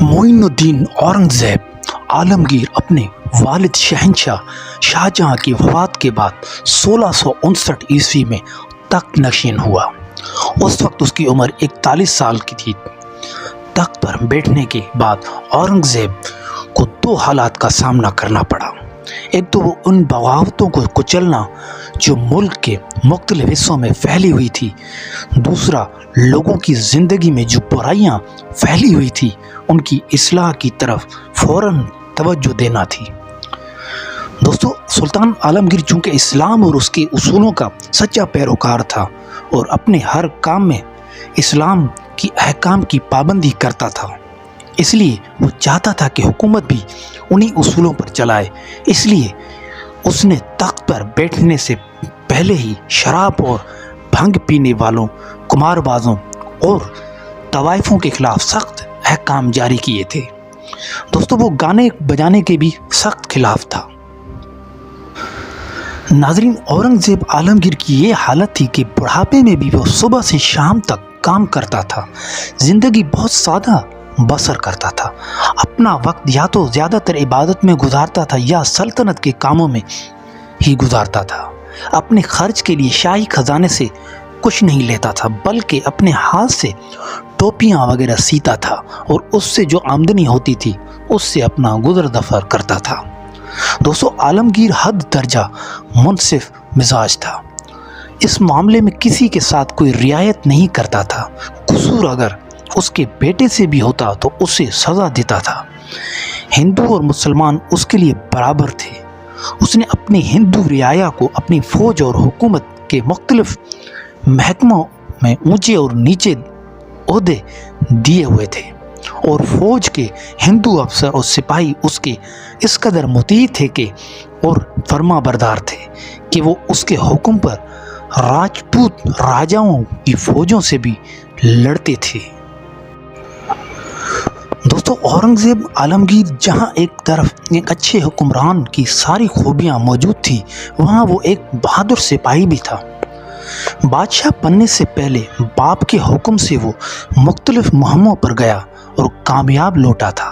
معین الدین اورنگزیب عالمگیر اپنے والد شہنشاہ شاہجہاں کی وفات کے بعد 1659 عیسوی میں تخت نشین ہوا۔ اس وقت اس کی عمر 41 سال کی تھی۔ تخت پر بیٹھنے کے بعد اورنگزیب کو دو حالات کا سامنا کرنا پڑا۔ ایک تو وہ ان بغاوتوں کو کچلنا جو ملک کے مختلف حصوں میں پھیلی ہوئی تھی، دوسرا لوگوں کی زندگی میں جو برائیاں پھیلی ہوئی تھی ان کی اصلاح کی طرف فوراً توجہ دینا تھی۔ دوستو، سلطان عالمگیر چونکہ اسلام اور اس کے اصولوں کا سچا پیروکار تھا اور اپنے ہر کام میں اسلام کی احکام کی پابندی کرتا تھا، اس لیے وہ چاہتا تھا کہ حکومت بھی انہی اصولوں پر چلائے۔ اس لیے اس نے تخت پر بیٹھنے سے پہلے ہی شراب اور بھنگ پینے والوں، قمار بازوں اور طوائفوں کے خلاف سخت احکام جاری کیے تھے۔ دوستو، وہ گانے بجانے کے بھی سخت خلاف تھا۔ ناظرین، اورنگزیب عالمگیر کی یہ حالت تھی کہ بڑھاپے میں بھی وہ صبح سے شام تک کام کرتا تھا، زندگی بہت سادہ بسر کرتا تھا، اپنا وقت یا تو زیادہ تر عبادت میں گزارتا تھا یا سلطنت کے کاموں میں ہی گزارتا تھا۔ اپنے خرچ کے لیے شاہی خزانے سے کچھ نہیں لیتا تھا، بلکہ اپنے ہاتھ سے ٹوپیاں وغیرہ سیتا تھا اور اس سے جو آمدنی ہوتی تھی اس سے اپنا گزر بسر کرتا تھا۔ دوستو، عالمگیر حد درجہ منصف مزاج تھا۔ اس معاملے میں کسی کے ساتھ کوئی رعایت نہیں کرتا تھا۔ قصور اگر اس کے بیٹے سے بھی ہوتا تو اسے سزا دیتا تھا۔ ہندو اور مسلمان اس کے لیے برابر تھے۔ اس نے اپنی ہندو رعایا کو اپنی فوج اور حکومت کے مختلف محکموں میں اونچے اور نیچے عہدے دیے ہوئے تھے، اور فوج کے ہندو افسر اور سپاہی اس کے اس قدر مطیع تھے کہ اور فرما بردار تھے کہ وہ اس کے حکم پر راجپوت راجاؤں کی فوجوں سے بھی لڑتے تھے۔ دوستو، اورنگزیب عالمگیر جہاں ایک طرف ایک اچھے حکمران کی ساری خوبیاں موجود تھی، وہاں وہ ایک بہادر سپاہی بھی تھا۔ بادشاہ بننے سے پہلے باپ کے حکم سے وہ مختلف مہموں پر گیا اور کامیاب لوٹا تھا۔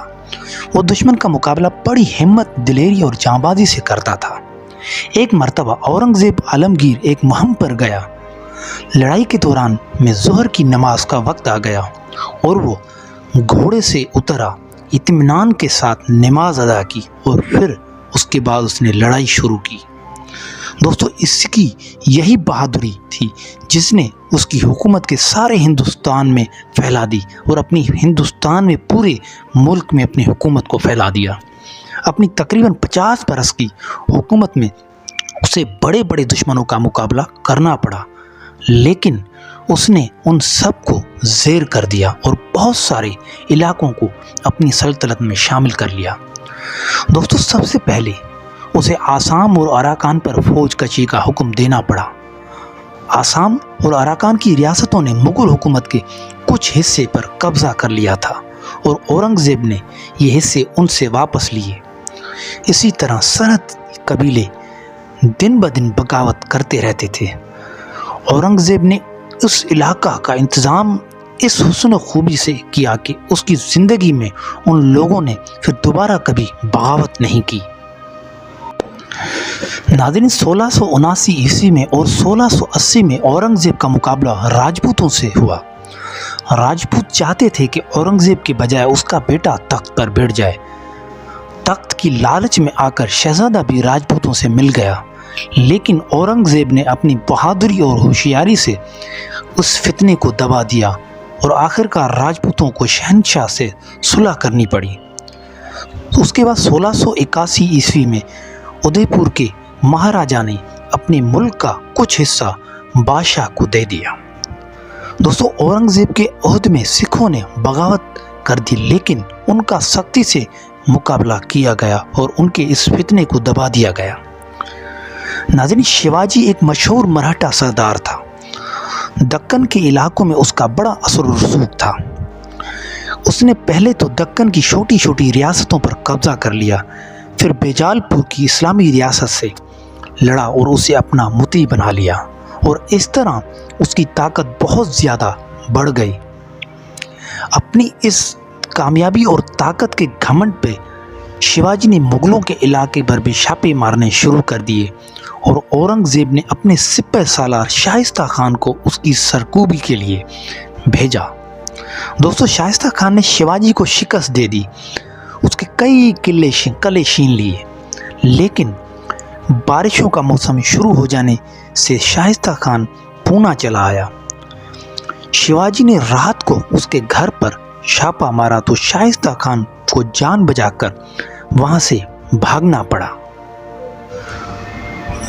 وہ دشمن کا مقابلہ بڑی ہمت، دلیری اور جانبازی سے کرتا تھا۔ ایک مرتبہ اورنگزیب عالمگیر ایک مہم پر گیا۔ لڑائی کے دوران میں ظہر کی نماز کا وقت آ گیا اور وہ گھوڑے سے اترا، اطمینان کے ساتھ نماز ادا کی اور پھر اس کے بعد اس نے لڑائی شروع کی۔ دوستو، اس کی یہی بہادری تھی جس نے اس کی حکومت کے سارے ہندوستان میں پھیلا دی اور اپنی ہندوستان میں پورے ملک میں اپنی حکومت کو پھیلا دیا۔ اپنی تقریباً 50 برس کی حکومت میں اسے بڑے بڑے دشمنوں کا مقابلہ کرنا پڑا، لیکن اس نے ان سب کو زیر کر دیا اور بہت سارے علاقوں کو اپنی سلطنت میں شامل کر لیا۔ دوستو، سب سے پہلے اسے آسام اور اراکان پر فوج کشی کا حکم دینا پڑا۔ آسام اور اراکان کی ریاستوں نے مغل حکومت کے کچھ حصے پر قبضہ کر لیا تھا اور اورنگزیب نے یہ حصے ان سے واپس لیے۔ اسی طرح سرحد قبیلے دن بدن بغاوت کرتے رہتے تھے۔ اورنگزیب نے اس علاقہ کا انتظام اس حسن و خوبی سے کیا کہ اس کی زندگی میں ان لوگوں نے پھر دوبارہ کبھی بغاوت نہیں کی۔ ناظرین، 1679 عیسوی میں اور 1680 میں اورنگزیب کا مقابلہ راجپوتوں سے ہوا۔ راجپوت چاہتے تھے کہ اورنگزیب کے بجائے اس کا بیٹا تخت پر بیٹھ جائے۔ تخت کی لالچ میں آ کر شہزادہ بھی راجپوتوں سے مل گیا، لیکن اورنگزیب نے اپنی بہادری اور ہوشیاری سے اس فتنے کو دبا دیا اور آخرکار راجپوتوں کو شہنشاہ سے صلح کرنی پڑی۔ اس کے بعد 1681 عیسوی میں ادے پور کے مہاراجا نے اپنے ملک کا کچھ حصہ بادشاہ کو دے دیا۔ دوستو، اورنگزیب کے عہد میں سکھوں نے بغاوت کر دی، لیکن ان کا سختی سے مقابلہ کیا گیا اور ان کے اس فتنے کو دبا دیا گیا۔ ناظرین، شیواجی ایک مشہور مراٹھا سردار تھا۔ دکن کے علاقوں میں اس کا بڑا اثر و رسوخ تھا۔ اس نے پہلے تو دکن کی چھوٹی چھوٹی ریاستوں پر قبضہ کر لیا، پھر بیجال پور کی اسلامی ریاست سے لڑا اور اسے اپنا مطیع بنا لیا، اور اس طرح اس کی طاقت بہت زیادہ بڑھ گئی۔ اپنی اس कामयाबी और ताकत के घमंड पे शिवाजी ने मुगलों के इलाके पर भी छापे मारने शुरू कर दिए और औरंगज़ेब ने अपने सिपह सालार शाइस्ता खान को उसकी सरकूबी के लिए भेजा। दोस्तों, शाइस्ता खान ने शिवाजी को शिकस्त दे दी, उसके कई किले छीन लिए, लेकिन बारिशों का मौसम शुरू हो जाने से शाइस्ता खान पूना चला आया। शिवाजी ने रात को उसके घर पर छापा मारा तो शाइस्ता खान को जान बचाकर वहां से भागना पड़ा।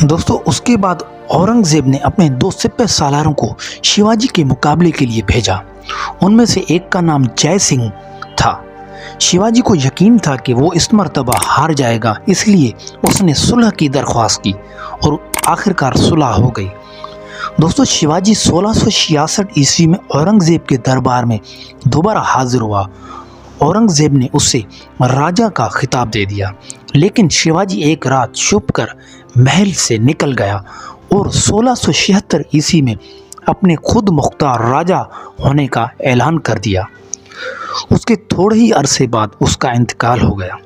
दोस्तों, उसके बाद औरंगज़ेब ने अपने 2 सिपह सालारों को शिवाजी के मुकाबले के लिए भेजा। उनमें से एक का नाम जय सिंह था। शिवाजी को यकीन था कि वो इस मर्तबा हार जाएगा, इसलिए उसने सुलह की दरख्वास्त की और आखिरकार सुलह हो गई। दोस्तों, शिवाजी 1666 ईस्वी में औरंगज़ेब के दरबार में दोबारा हाजिर हुआ। औरंगज़ेब ने उसे राजा का खिताब दे दिया, लेकिन शिवाजी एक रात छुप कर महल से निकल गया और 1676 ईस्वी में अपने खुद मुख्तार राजा होने का ऐलान कर दिया। उसके थोड़े ही अरसे बाद उसका इंतकाल हो गया।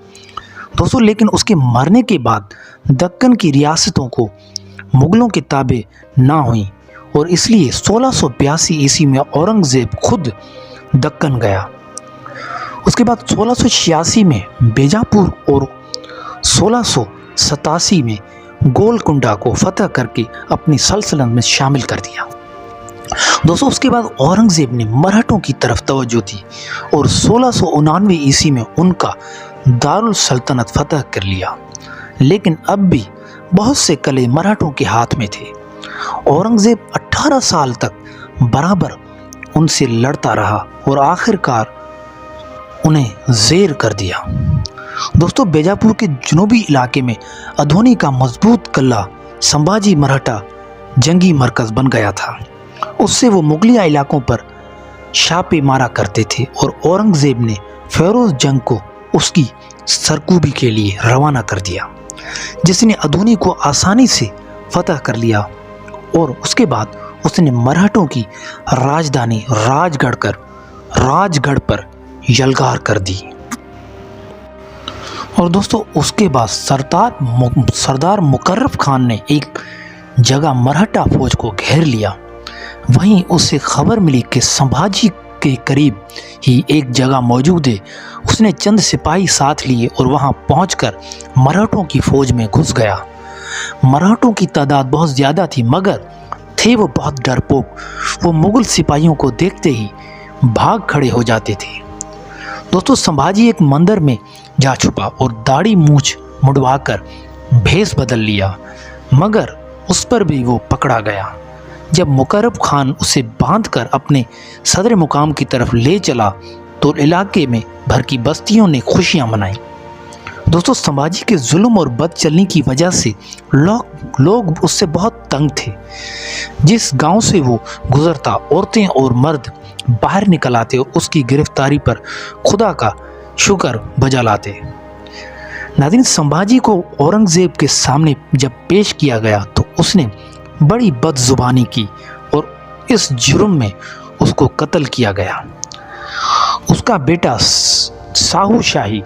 दोस्तों, लेकिन उसके मरने के बाद दक्कन की रियासतों को मुगलों के ताबे ना हुई और इसलिए 1682 ईस्वी में औरंगज़ेब खुद दक्कन गया। उसके बाद 1686 में बीजापुर और 1687 में गोलकुंडा को फतह करके अपनी सल्तनत में शामिल कर दिया। दोस्तों, उसके बाद औरंगज़ेब ने मराठों की तरफ तवज्जो दी और 1689 ईस्वी में उनका दारुल सल्तनत फतह कर लिया, लेकिन अब भी बहुत से किले मराठों के हाथ में थे। औरंगज़ेब 18 साल तक बराबर उनसे लड़ता रहा और आखिरकार उन्हें ज़ेर कर दिया। दोस्तों, बीजापुर के जनूबी इलाके में अधोनी का मजबूत किला संभाजी मराठा जंगी मरकज बन गया था। उससे वो मुगलिया इलाकों पर छापे मारा करते थे और औरंगज़ेब ने फेरोज जंग को उसकी सरकूबी के लिए रवाना कर दिया, जिसने अधोनी को आसानी से फतह कर लिया और उसके बाद उसने मराठों की राजधानी राजगढ़ पर यलगार कर दी। और दोस्तों, उसके बाद सरदार मुकर्रब खान ने एक जगह मराठा फौज को घेर लिया। वहीं उससे खबर मिली कि संभाजी के करीब ही एक जगह मौजूद है। उसने चंद सिपाही साथ लिए और वहां पहुंचकर मराठों की फौज में घुस गया। मराठों की तादाद बहुत ज़्यादा थी, मगर थे वो बहुत डरपोक। वो मुगल सिपाहियों को देखते ही भाग खड़े हो जाते थे। दोस्तों, संभाजी एक मंदिर में जा छुपा और दाढ़ी मूछ मुड़वाकर भेष बदल लिया, मगर उस पर भी वो पकड़ा गया। जब मुकर्रब खान उसे बांधकर अपने सदर मुकाम की तरफ ले चला तो इलाके में भर की बस्तियों ने खुशियां मनाई। दोस्तों, संभाजी के जुल्म और बदचलनी की वजह से लोग उससे बहुत तंग थे। जिस गांव से वो गुजरता, औरतें और मर्द बाहर निकल आते और उसकी गिरफ्तारी पर खुदा का शुक्र बजा लाते। नाज़रीन, संभाजी को औरंगज़ेब के सामने जब पेश किया गया तो उसने बड़ी बदजुबानी की और इस जुर्म में उसको कत्ल किया गया। उसका बेटा साहू शाही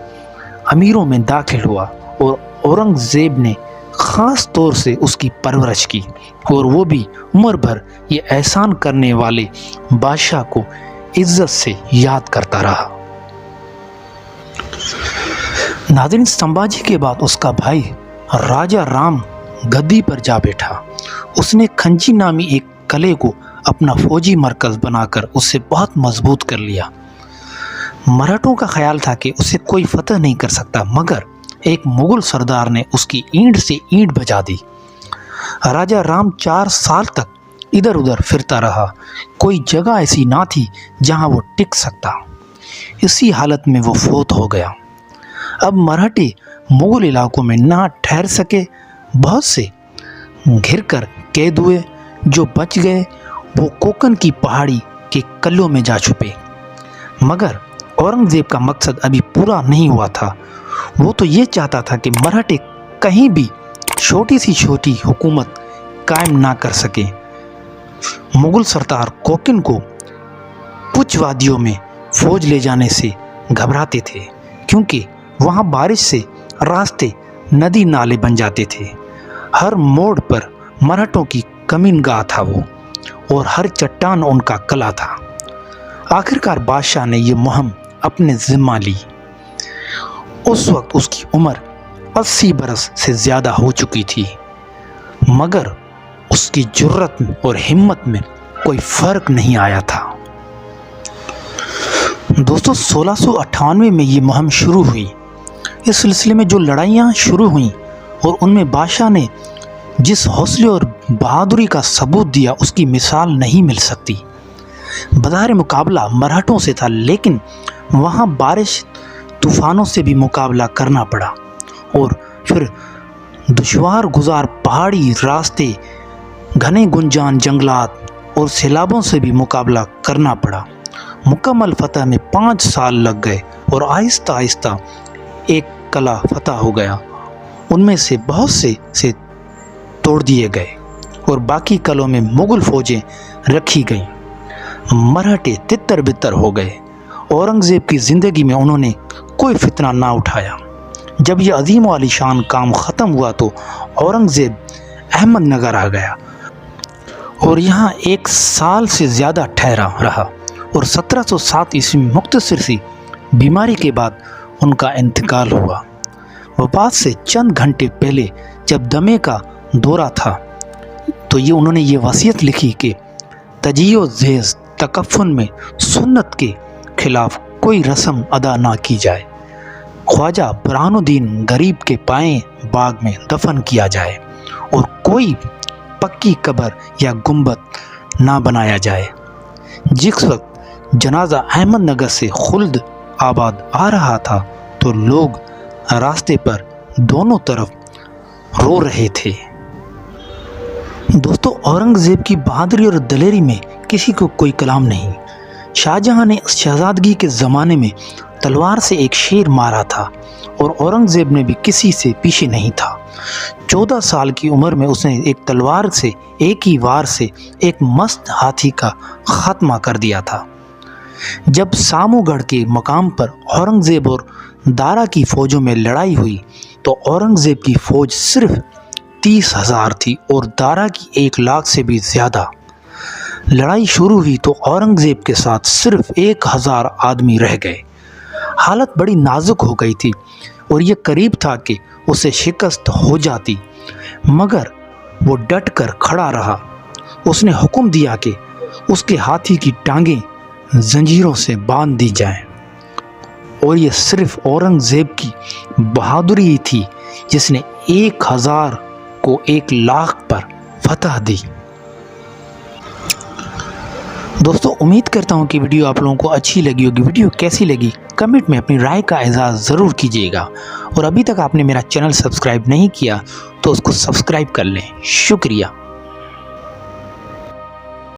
अमीरों में दाखिल हुआ और औरंगज़ेब ने ख़ास तौर से उसकी परवरिश की और वो भी उम्र भर ये एहसान करने वाले बादशाह को इज्जत से याद करता रहा। नाज़रीन, संभाजी के बाद उसका भाई राजा राम गद्दी पर जा बैठा। उसने खंची नामी एक किले को अपना फौजी मरकज़ बनाकर उसे बहुत मजबूत कर लिया। मराठों का ख्याल था कि उसे कोई फतह नहीं कर सकता, मगर एक मुगल सरदार ने उसकी ईंट से ईंट बजा दी। राजा राम 4 साल तक इधर उधर फिरता रहा। कोई जगह ऐसी ना थी जहां वो टिक सकता। इसी हालत में वो फौत हो गया। अब मराठी मुगल इलाकों में ना ठहर सके, बहुत से घिर कर कैद हुए। जो बच गए वो कोकन की पहाड़ी के किलों में जा छुपे। मगर औरंगज़ेब का मकसद अभी पूरा नहीं हुआ था। वो तो ये चाहता था कि मराठे कहीं भी छोटी सी छोटी हुकूमत कायम ना कर सके। मुगल सरदार कोकिन को पुछ वादियों में फौज ले जाने से घबराते थे क्योंकि वहाँ बारिश से रास्ते नदी नाले बन जाते थे। हर मोड़ पर मराठों की कमीनगाह था वो, और हर चट्टान उनका कला था। आखिरकार बादशाह ने ये मुहिम अपने जिम्मा ली। उस वक्त उसकी उम्र 80 बरस से ज़्यादा हो चुकी थी, मगर उसकी जुर्रत और हिम्मत में कोई फ़र्क नहीं आया था। दोस्तों 1698 में ये मुहिम शुरू हुई। इस सिलसिले में जो लड़ाइयाँ शुरू हुईं और उनमें बादशाह ने जिस हौसले और बहादुरी का सबूत दिया उसकी मिसाल नहीं मिल सकती। बज़ाहिर मुकाबला मराठों से था, लेकिन वहाँ बारिश तूफ़ानों से भी मुकाबला करना पड़ा, और फिर दुश्वार गुजार पहाड़ी रास्ते, घने गुंजान जंगलात और सैलाबों से भी मुकाबला करना पड़ा। मुकम्मल फतह में 5 साल लग गए और आहिस्ता आहिस्ता एक कला फतह हो गया। उनमें से बहुत से तोड़ दिए गए और बाकी कलों में मुग़ल फ़ौजें रखी गईं। मराठे तितर बितर हो गए। औरंगज़ेब की ज़िंदगी में उन्होंने कोई फितना ना उठाया। जब यह अजीम व आलीशान काम ख़त्म हुआ तो औरंगज़ेब अहमदनगर आ गया और यहाँ 1 साल से ज़्यादा ठहरा रहा, और 1707 ईस्वी में मुख्तसर सी बीमारी के बाद उनका इंतकाल हुआ। वफ़ात से चंद घंटे पहले जब दमे का दौरा था तो उन्होंने ये वसीयत लिखी कि तजियो ज़ेज़ तकफ़ुन में सुन्नत के खिलाफ कोई रस्म अदा ना की जाए। ख्वाजा बुरहानुद्दीन गरीब के पाएं बाग में दफन किया जाए और कोई पक्की कब्र या गुंबद ना बनाया जाए। जिस वक्त जनाजा अहमदनगर से खुल्द आबाद आ रहा था तो लोग रास्ते पर दोनों तरफ रो रहे थे। दोस्तों औरंगज़ेब की बहादुरी और दलेरी में किसी को कोई कलाम नहीं। शाहजहां ने शहजादगी के ज़माने में तलवार से एक शेर मारा था और औरंगज़ेब ने भी किसी से पीछे नहीं था। 14 साल की उम्र में उसने एक तलवार से एक ही वार से एक मस्त हाथी का खात्मा कर दिया था। जब सामूगढ़ के मकाम पर औरंगज़ेब और दारा की फ़ौजों में लड़ाई हुई तो औरंगज़ेब की फ़ौज सिर्फ 30,000 थी और दारा की 1 लाख से भी ज़्यादा। लड़ाई शुरू हुई तो औरंगज़ेब के साथ सिर्फ 1000 आदमी रह गए। हालत बड़ी नाजुक हो गई थी और ये करीब था कि उसे शिकस्त हो जाती, मगर वो डट कर खड़ा रहा। उसने हुक्म दिया कि उसके हाथी की टांगें जंजीरों से बांध दी जाएं, और ये सिर्फ औरंगज़ेब की बहादुरी ही थी जिसने 1000 को 1 लाख पर फतह दी। दोस्तों उम्मीद करता हूँ कि वीडियो आप लोगों को अच्छी लगी होगी। वीडियो कैसी लगी कमेंट में अपनी राय का इज़हार ज़रूर कीजिएगा, और अभी तक आपने मेरा चैनल सब्सक्राइब नहीं किया तो उसको सब्सक्राइब कर लें। शुक्रिया।